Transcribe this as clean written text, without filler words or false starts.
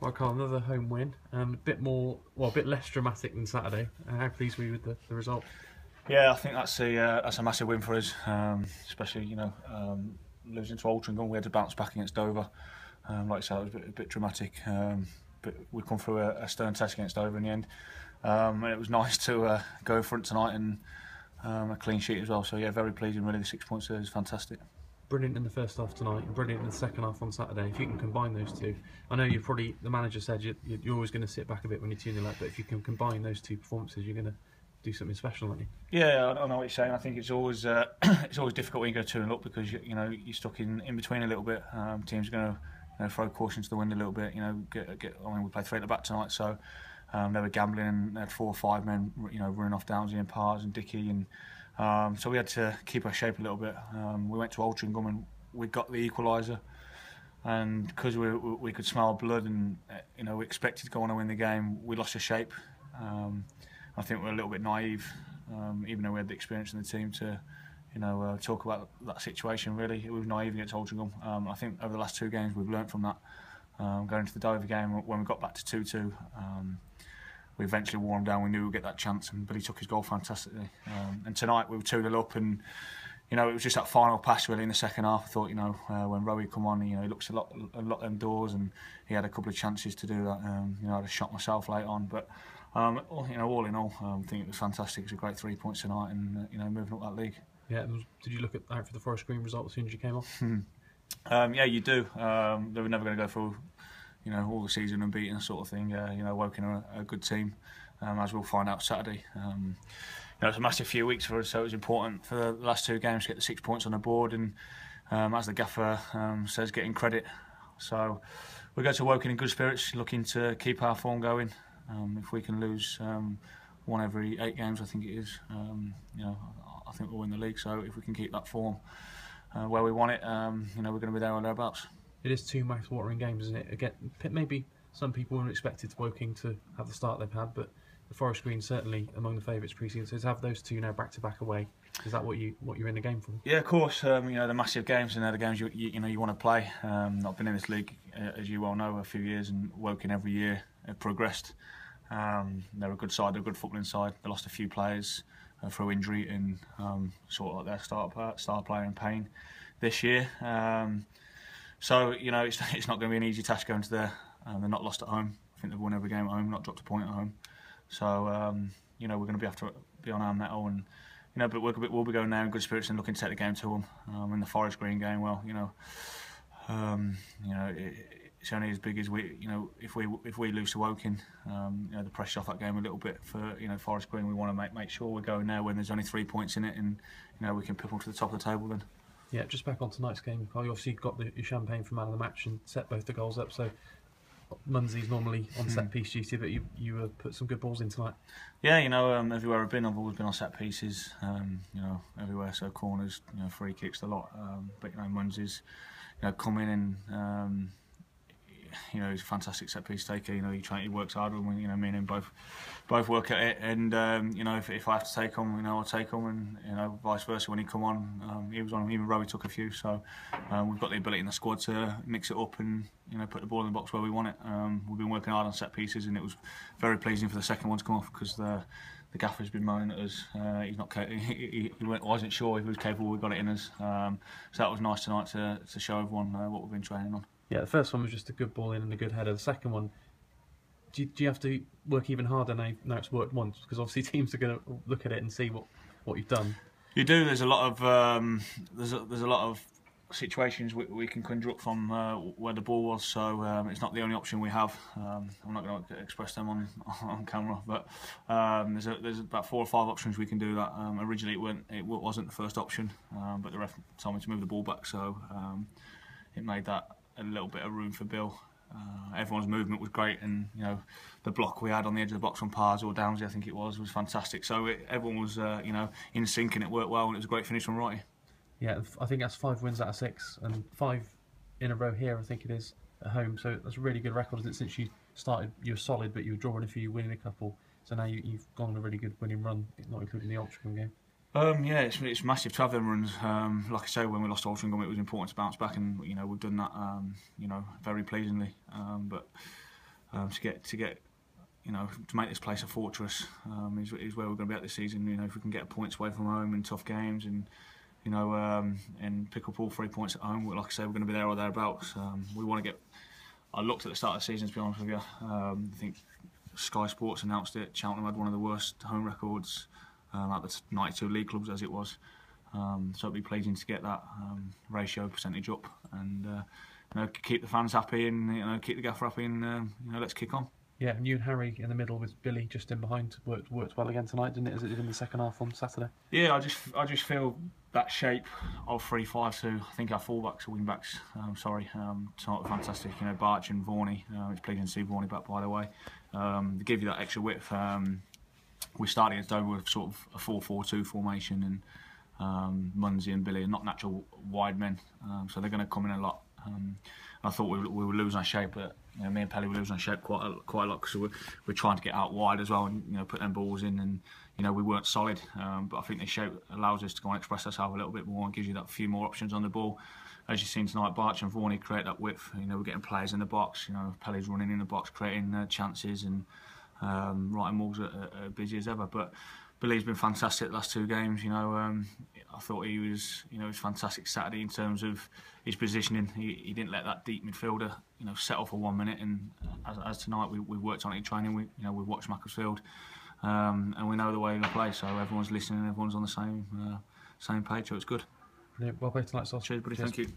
Well, Carl, another home win. A bit more, well, a bit less dramatic than Saturday. How pleased were you with the result? Yeah, I think that's a massive win for us, especially losing to Altrincham. We had to bounce back against Dover. Like I said, it was a bit dramatic, but we come through a stern test against Dover in the end, and it was nice to go in front tonight and a clean sheet as well. So yeah, very pleasing. Really, the 6 points there is fantastic. Brilliant in the first half tonight and brilliant in the second half on Saturday. If you can combine those two, I know the manager said you're always going to sit back a bit when you're 2-0 up, but if you can combine those two performances, you're going to do something special, aren't you? Yeah, I know what you're saying. I think it's always it's always difficult when you go 2-0 up because you're stuck in between a little bit. Teams are going to throw caution to the wind a little bit. We played 3 at the back tonight, so they were gambling and they had 4 or 5 men running off Downsy and Pars and Dickey, and so we had to keep our shape a little bit. We went to Altrincham and we got the equaliser, and because we could smell blood and we expected to go on and win the game, we lost our shape. I think we were a little bit naive, even though we had the experience in the team to talk about that situation. Really, it was naive against Altrincham. I think over the last 2 games we've learnt from that. Going into the Dover game, when we got back to 2-2, we eventually wore him down. We knew we'd get that chance, but he took his goal fantastically. And tonight we were 2-0 up, and it was just that final pass really in the second half. I thought when Rowie come on, he looks a lot them doors, and he had a couple of chances to do that. I had a shot myself late on, but all in all, I think it was fantastic. It was a great 3 points tonight, and moving up that league. Yeah, did you look out for the Forest Green result as soon as you came off? Yeah, you do. They were never going to go through, all the season unbeaten sort of thing. Woking are a good team, as we'll find out Saturday. It's a massive few weeks for us, so it was important for the last 2 games to get the 6 points on the board, and as the gaffer says, getting credit. So we go to Woking in good spirits, looking to keep our form going. If we can lose 1 every 8 games, I think it is, I think we'll win the league. So if we can keep that form where we want it, we're going to be there or thereabouts. It is 2 mouth-watering games, isn't it? Again, maybe some people wouldn't expect Woking to have the start they've had, but the Forest Green certainly among the favourites pre-season. So to have those 2 now back-to-back away, is that what you're in the game for? Yeah, of course. The massive games, and they're the games you want to play. I've been in this league, as you well know, a few years, and Woking every year have progressed. They're a good side. They're a good footballing side. They lost a few players through injury and sort of like their star player in pain this year. So it's not going to be an easy task going to there. They're not lost at home. I think they've won every game at home, not dropped a point at home. So we're going to have to be on our mettle, and but we'll be going there in good spirits and looking to take the game to them. In the Forest Green game, well, it's only as big as if we lose to Woking, the pressure off that game a little bit for Forest Green. We want to make sure we're going there when there's only 3 points in it, and we can pick them to the top of the table then. Yeah, just back on tonight's game, Carl, you obviously got your champagne for man of the match and set both the goals up. So Munsey's normally on set piece duty, but you put some good balls in tonight. Yeah, everywhere I've been on set pieces. Everywhere, so corners, free kicks, a lot. But Munsey's, coming in. He's a fantastic set piece taker. He works hard with me. Me and him both work at it. And if I have to take him, I'll take him. And vice versa when he come on. He was on. Even Rowie took a few. So we've got the ability in the squad to mix it up and put the ball in the box where we want it. We've been working hard on set pieces, and it was very pleasing for the second one to come off because the gaffer's been moaning at us. He's not. He wasn't sure if he was capable. We got it in us. So that was nice tonight to show everyone what we've been training on. Yeah, the first one was just a good ball in and a good header. The second one, do you have to work even harder now it's worked once? Because obviously teams are going to look at it and see what you've done. You do. There's a lot of there's a lot of situations we can conjure up from where the ball was. So it's not the only option we have. I'm not going to express them on camera, but there's about 4 or 5 options we can do that. Originally it wasn't the first option, but the ref told me to move the ball back, so it made that a little bit of room for Bill. Everyone's movement was great, and the block we had on the edge of the box from Pars or Downsy, I think it was fantastic. So everyone was in sync, and it worked well, and it was a great finish from Wrighty. Yeah, I think that's 5 wins out of 6, and 5 in a row here, I think it is, at home. So that's a really good record, isn't it? Since you started, you were solid, but you were drawing a few, winning a couple. So now you've gone on a really good winning run, not including the Altrincham game. Yeah, it's massive to have them runs. Like I say, when we lost Altrincham, it was important to bounce back, and we've done that. Very pleasingly. But to get to make this place a fortress is where we're going to be at this season. If we can get points away from home in tough games and and pick up all 3 points at home, like I say, we're going to be there or thereabouts. We want to get. I looked at the start of the season, to be honest with you. I think Sky Sports announced it. Cheltenham had one of the worst home records out of the 92 league clubs as it was. So it'd be pleasing to get that ratio percentage up and keep the fans happy and keep the gaffer happy and let's kick on. Yeah, and you and Harry in the middle with Billy just in behind worked well again tonight, didn't it? As it did in the second half on Saturday. Yeah, I just feel that shape of 3-5-2. I think our fullbacks or wing-backs, tonight were fantastic. Barch and Vorney. It's pleasing to see Vorney back, by the way. They give you that extra width. We started against Dover with sort of a 4-4-2 formation, and Munsey and Billy are not natural wide men, so they're going to come in a lot. I thought we were losing our shape, but me and Pelly were losing our shape quite a lot because we're trying to get out wide as well and put them balls in, and we weren't solid. But I think the shape allows us to go and express ourselves a little bit more and gives you that few more options on the ball. As you've seen tonight, Barch and Vorney create that width. We're getting players in the box. Pelly's running in the box, creating chances, and Ryan Moore's are busy as ever. But Billy's been fantastic the last 2 games. I thought he was fantastic Saturday in terms of his positioning. He didn't let that deep midfielder settle for 1 minute. And as tonight we worked on it in training. We watched Macclesfield and we know the way they play. So everyone's listening. Everyone's on the same page. So it's good. Brilliant. Well played tonight, Sauce. Cheers, buddy. Thank you.